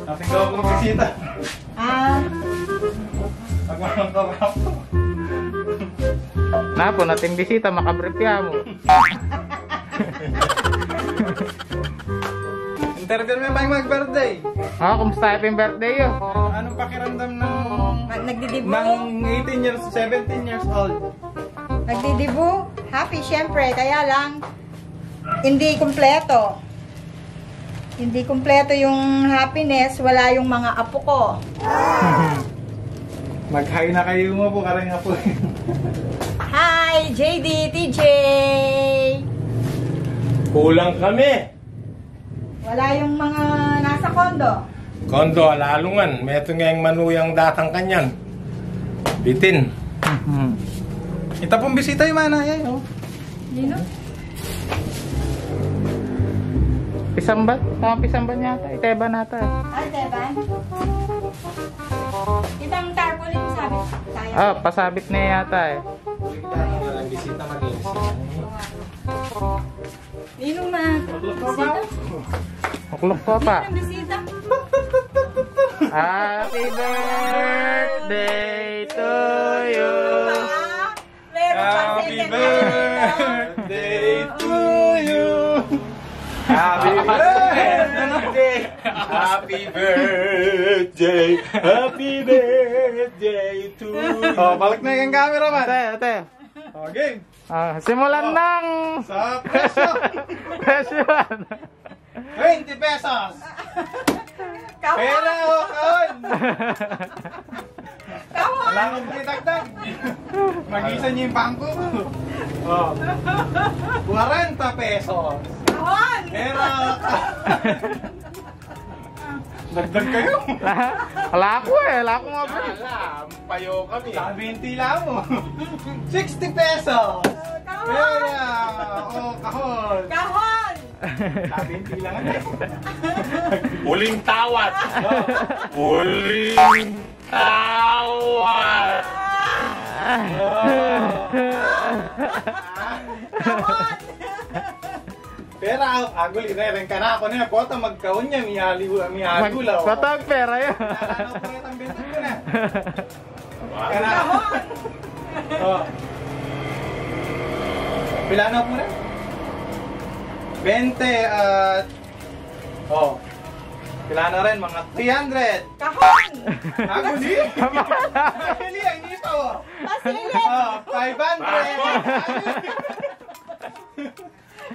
Nasing daw akong bisita. Pagmamangkaw ako. Napo, nating bisita, makabripya mo. Interview mo yung mag-birthday. Kumusta yung birthday yun? Anong pakiramdam ng Nagdidibo? ng 18 years, 17 years old? Nagdidibo? Happy, syempre. Kaya lang, hindi kumpleto. Hindi kumpleto yung happiness. Wala yung mga apo ko. Mag-hi na kayo mo po, karang nga po. Hi, JD, TJ! Kulang kami. Wala yung mga nasa kondo. Kondo, lalungan. Meto nga yung manuyang datang kanyan. Bitin. Ita pong bisita yung manay. Oh. Nino? Pisambat? Tama pisambat yata. Iteban nata. Ay, diba? Itang tarpaulin mo sabi. Sayang. Pasabit na yata eh. Walang bisita, malinis. Ninong na bisita? Maklok ko pa. Ninong bisita? Happy birthday to you. Meron pa Happy second birthday to you. Happy birthday. Happy birthday. Happy birthday to you. Oh, balik na yung camera man. Ate. Okay. Simulan ng Sa presyo. presyon. 20 pesos. Kawan! Pera o kaon. Kawan! Wala kang pitagdag. Mag-isa niyo yung bangko. Oh. 40 pesos. Kawan! Pera o kaon. Dagdag kayo. Wala ko eh. Wala ko nga bro. Payo kami. Sa 20 lang mo. 60 pesos. Pera o kahon. Kahon! Sa 20 lang ano. Uling tawad. Uling tawad. Kahon! Pera o agul. Ireren ka na ako na. Kota magkaon niya. Miyagulaw. Patag pera yun. Ano po rin ang bentag ko na. Kahon! Oh. Pilano mo na? 20 at... Oh. Pilano rin, mga 300. Kahon! Aguli? Aguli, ang nito. Pasilip! Oh, 500.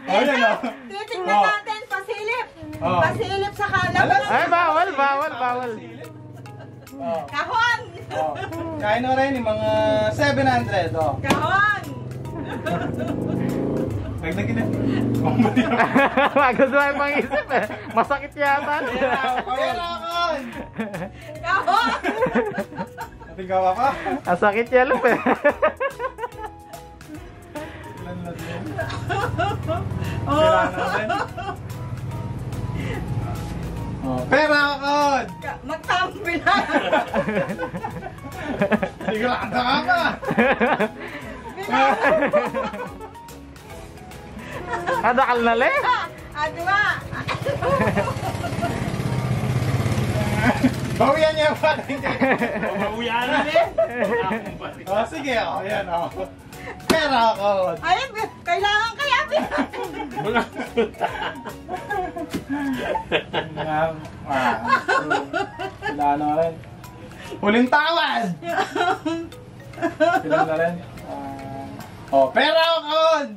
Oh, yan oh. Titignan Oh. natin, pasilip! Oh. Pasilip sa kalam. Ay, bawal. Oh. Kahon! Oh. Kain na rin yung mga 700. Oh. Kahon! Nagdagin na. Agad na yung pang-isip eh. Masakit yata. Pera kon! Kahon! Ating gawa pa. Ang sakit yan lup eh. Ilan na din? Oh. Pilano rin. Oh. Pera kon! Magtampi na! Sigurado ka pa! Adakal na le. Adwa! Bawian niya pa! Mauyan na rin. Oh, sige, oh, yan, oh. Pera kon! Ay, kailangan kaya Wala. Pilano rin. Huling tawad! Pilano na rin. Oh, pera kon!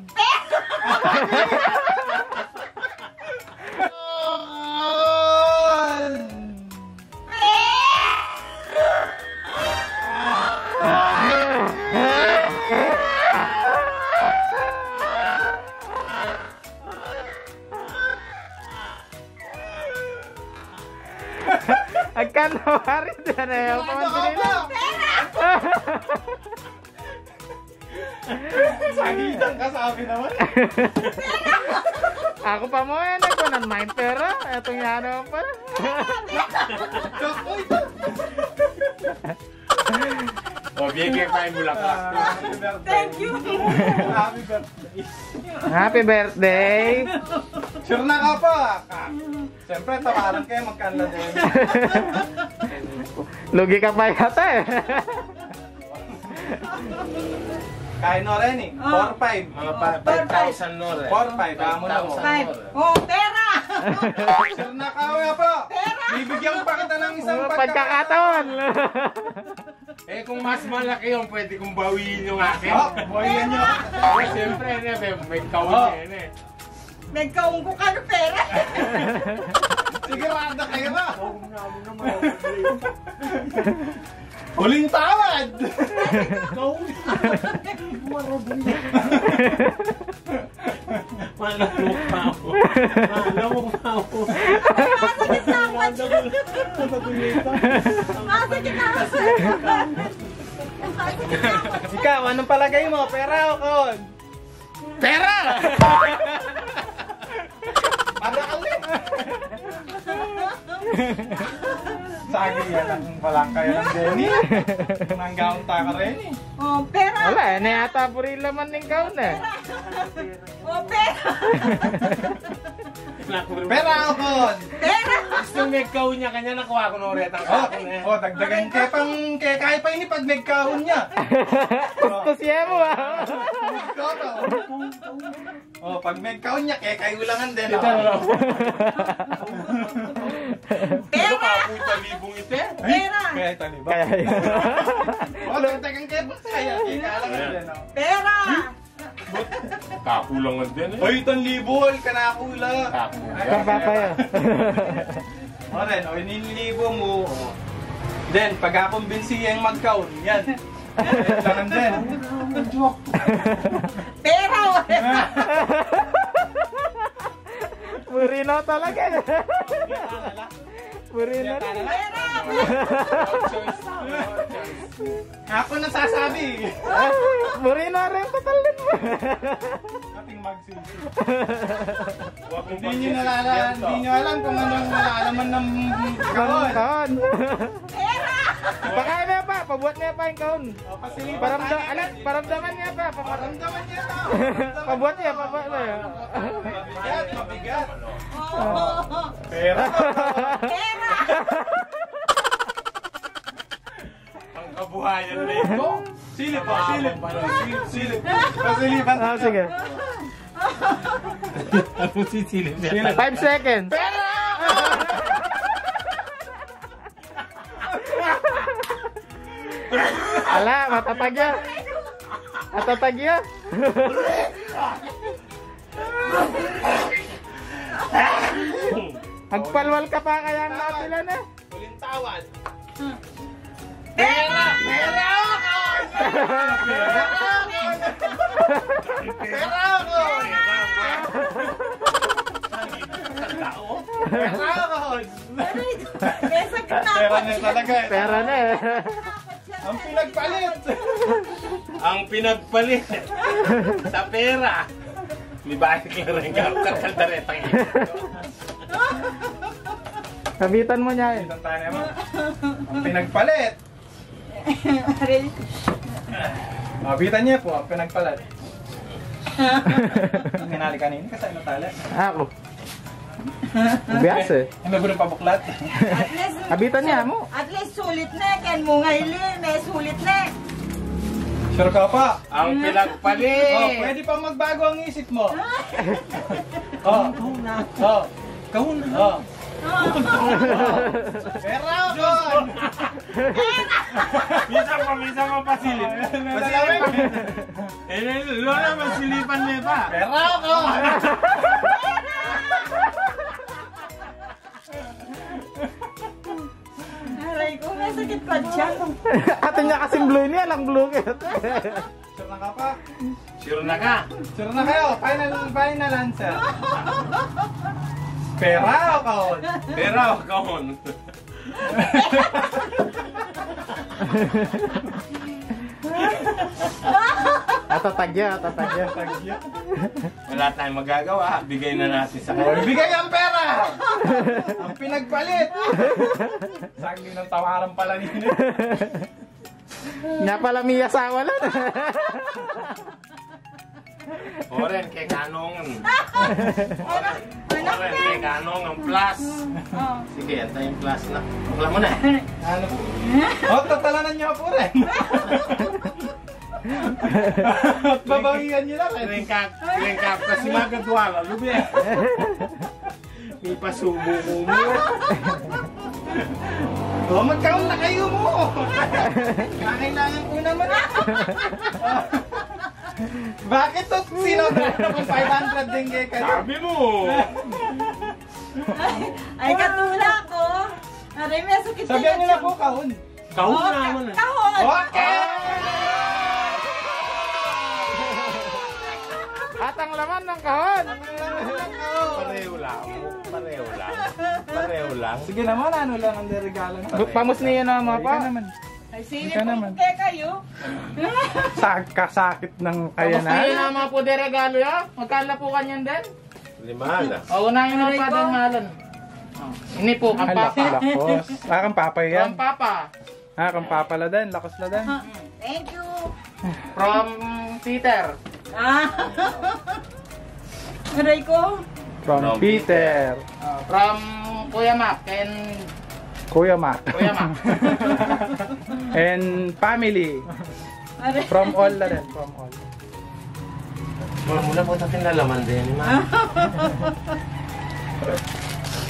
Agkan na warin dyan eh. Ang pamansin nila. Sagitan ka sabi naman. Ako pa mo eh. Nagkunan mind pera. Etong yano pa. Kako ito. O, Bigay pa yung bulaklak. Happy birthday. Thank you. Happy birthday. Happy birthday! Sure na ka pa. Siyempre, tawaran kayo magkanda din. Lugi ka pa yata eh. Kain no rin eh. 4-5. Mga 5,000 no rin. 4-5. Amo na mo. 5,000. Oh, pera! Sure na ka nga po. Bibigyan pa kita ng isang Pagkakataon! Eh kung mas malaki yun, pwede kong bawiin yung akin. Oh, buhayan nyo. Siyempre, may kaun yan eh. Nagkaung ko ka ng pera. Sigurado kayo ba? Huling tawad! Malamok pa ako. Malamok pa ako. Masakit na ako. Masakit na ako. Ikaw, anong palagay mo? Pera o kon? Pera! Para kalit! Saging yan ang palang kayo ng Jenny. Nanggaon ta ka rin eh. Oh, pera. Wala, ano yata puri laman ng kaon eh. Oh, pera. Pera o kon? Pera. Gusto may kaun niya kanya, nakuha ko ng uretang akin eh. Oh, dagdagan kaya pang kaya pa ini pag nagkaon niya. Gusto siya mo ah. Oh, pag nagkaon niya kaya kayo ulangan din. Ito na lang. Pera. Kaputa libong ito eh. Pera. Kaya tani ba? Kaya yun. Oh, dagdagan kaya pa kaya ulangan din. Pera. Kakulangan din eh. Hoy, 1,000 ka na kula. Kang papaya. O rin, o inilibo mo. Then, pag akumbinsi yung mag-count, yan. Kailangan din. Pera. Purino talaga eh. Purino rin. Pera. Ako nasasabi. Purino rin patalin mo. Ating magsilsi. Hindi nyo alam kung anong nalalaman ng kaon. Kaon. Pera. Baka na pa, pabuhat niya pa yung kaon. O, pasilipan Paramdaman niya pa. Paramdaman niya to. Pabuhat niya, pabuhat niya. Mabigat, mabigat. Oh. Pero, Pera. Ang kabuhayan na ito. silip po, silip. Silip. Pasilipan. Ah, sige. Ano sisilip niya? 5 seconds. Ala, matatag yan. Matatag yan. Magpalwal ka pa kaya ang napila na. Huling tawad. Pera. Pera ako! Pera ako! Pera ako! May sakit na Pera ako. niya talaga eh. Pera na eh. Ang pinagpalit! Ang pinagpalit sa pera. May balik lang rin ka. Kaldaretang ito. Kabitan mo niya eh. Itong tayo mo. Ang pinagpalit! Mabitan niya po, ang pinagpalit. Ang hinali kanina kasi natali. Ako. Bias eh. May gulong pabuklat. At least, Kabitan niya mo. at least sulit na. Kan mo ngayon, may sulit na. Sure ka pa? Ang pinagpalit. Oh, pwede pa magbago ang isip mo. Oh. Oh. Kaun na. Oh. Pera ako! Minsan pa pasilip. Masilip! Lola, masilipan niya pa. Pera ako! Aray ko, may sakit pa dyan. Ate niya kasing blue niya, lang blue kit. Sure na ka pa? Sure na ka. Sure na kayo. Final answer. Pera o kaon? Pera o kaun? Atatagya, atatagya. Wala tayong magagawa. Bigay na natin sa O, kanya. ibigay ang pera! Ang pinagpalit! Saging ng tawaran pala nila. Nya pala may asawa lang. Oren, kay kanongan. Anak Oren, kay kanongan plus. Oh. Sige, ito yung plus na. Bakla mo na. Ano po? Oh, tatalanan niyo po rin. At babawian niyo lang. Rengkap kasi magadwala. Lubi. May pasubo mo. Oh, mag-count na kayo mo. Kakailangan ko naman. Bakit to? Sino na kung 500 din kayo kayo? Sabi mo. Ay, katula ko. Aray, may sakit Sabihan niyo na po kahon. Kahon naman. Kahon! Okay! At ang laman ng kahon. Pareho lang. Pareho lang. Pareho lang. Sige naman, ano lang ang regalo na. Pamos niya na mga pa. Ikaw naman. Ay, sino Ikaw naman. po kayo? Kasakit ng kaya Pamos na. niya na mga po de regalo ya. Magkala po kanyan din. 5 na. O, unahin mo pa din ngalan. Ini po, ang papa. Lakos. Kang papa yan. Ang papa. Kang papa la din. Lakos la din. Thank you. From Peter. Ah. Aray ko. From Peter. From Kuya Mac and Kuya Mac. Kuya Mac. And family. Aray. From all la din. From all. Mula po natin lalaman din.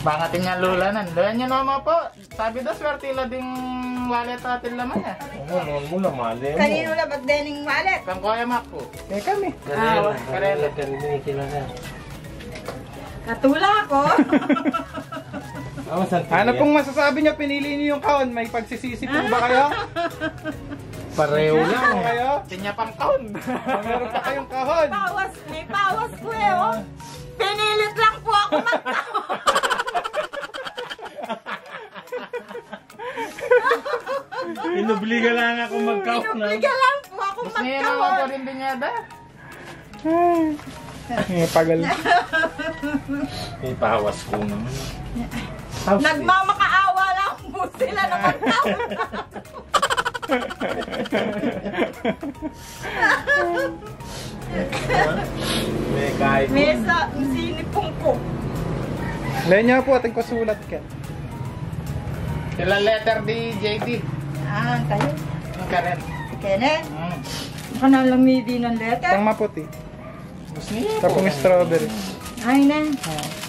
Baka tingnan lulanan. Doon nyo naman po. Sabi daw, swerte la ding wallet natin laman eh. Oo, mula mali mo. Kanino na ba't dening wallet? From Kuya Mac po. Eh kami. Karela. Karela. Katula ko. Ano pong masasabi niyo? Pinili niyo yung kahon. May pagsisisi po ba kayo? Pareho Ano lang. kayo? Tinya pang kahon. Meron pa kayong kahon. May pawas ko eh, oh. Pinilit lang po ako magtawag. Inubliga lang ako mag-count na. Pinubliga lang po ako Gusto niya naman po magtawag. rin din niya da. Pagal. May pawas ko naman. Nagmamakaawa lang po sila na magtawag. May kahit. Mesa, sinipong ko. Lain niya po ating kusulat ka. Sila letter D, JD. Ah, kayo. Ang karen. Kenneth, baka nalamidi ng letter. Itang maputi. Gusto niya po. Tapong strawberry. Ay na.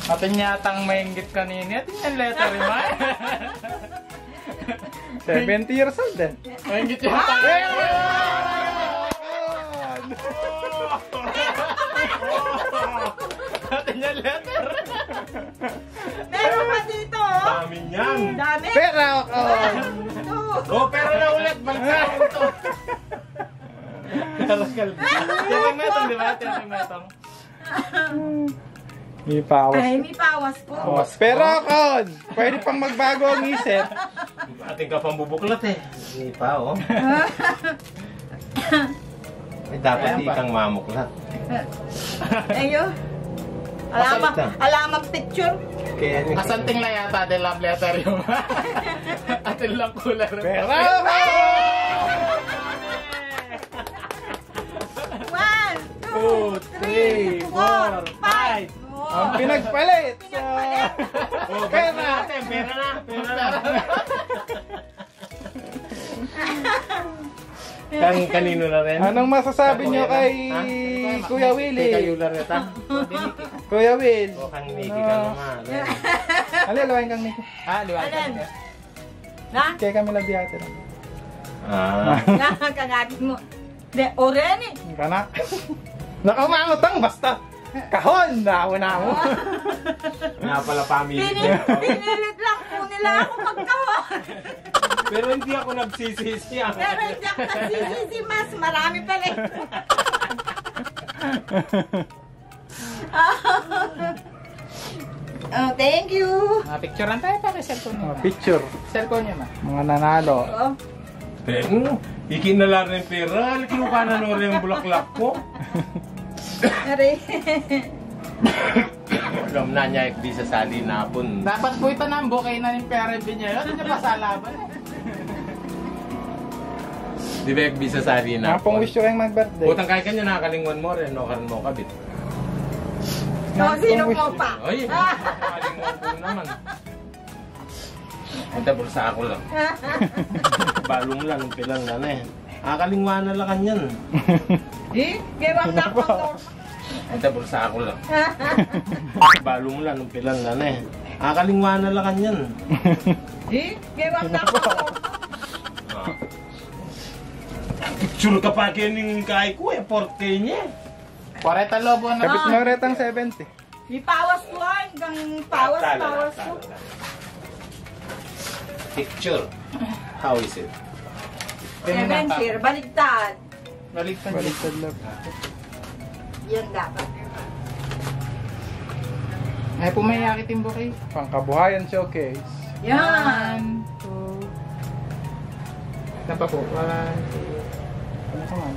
Atin yatang mainggit kanina. Atin yung letter yung mga. 70 years old din. Mainggit yatang. Atin yung letter. Meron pa dito, oh. Dami niyan. Dami. Pero ako. Ito. Oh, pero na ulit. Bangsa ito. Tarakal. Yung metong, di ba? Yung metong. May pawas. Ay, may pawas po. Pero ako. Pwede pang magbago ang isip. Ating ka pang bubuklat eh. Hindi pa, oh. Eh, dapat ikang mamuklat. Ayo. Alamang picture. Kaya Kasanting lang yata din love letter yung. Atin lang cooler. Pero ako. 1, 2, 3, 4, 5. Ang pinagpalit. Oh, Pera. natin. Pera na. Pera na. Kanino na rin? Anong masasabi niyo kay Kuya Kay Willie? kayo lareta. Kuya Will. O kang Niki ka naman. Ali, alawain kang Nico. Liwanag. Na? Kaya kami labiyate na. Ah. Na, kanagin mo. De, oreni. Kanak. Nakamangot basta. Kahon na mo. Nga pala family. Pinilit lang po nila ako magkawan. Pero hindi ako nagsisisi. Pero hindi ako nagsisisi, mas marami pala ito. Oh, thank you. Picturean tayo para cellphone niya. Picture. Cellphone niya na. Mga nanalo. Oh. Pero, ikinalar ng pera. Kinuha na nung yung bulaklak ko. Ari. Alam na niya di sa sali napon. Dapat po ito na ang bukay na ng parent niya. Yun niya pa sa laban. Di ba bisa sari na? Napong wish ko kayong mag-birthday. Utang kaya kanya nakakalingwan mo rin, no? Karan mo kabit. So, sino mo pa? Ay, nakakalingwan ko naman. Ito, bulsa ako lang. Balong lang, pilang na eh. Nakakalingwan na lang kanyan. Gewang na ko. Ito, bulsa ako lang. Balong lang, pilang na eh. Nakakalingwan na lang kanyan. Gewang na ko. Picture ka pa kining kay ko eh, 4K niya. 40 lobo na. Kapit mo retang 70. Ipawas ko hanggang pawas ko. Picture. How is it? 70, baligtad. Baliktad. Baliktad love. Yan dapat. Ay, pumayakit yung bouquet. Pangkabuhayan showcase. Yan. 1, 2. Napa po? 1, 2. Ano ka man?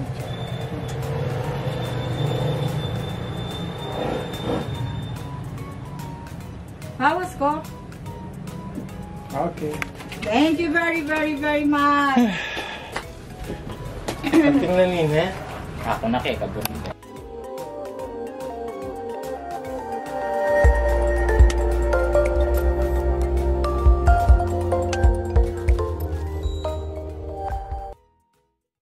Pawas ko. Okay. Thank you very, very, very much. Tingnan niyo eh. Ako na kay kabunod.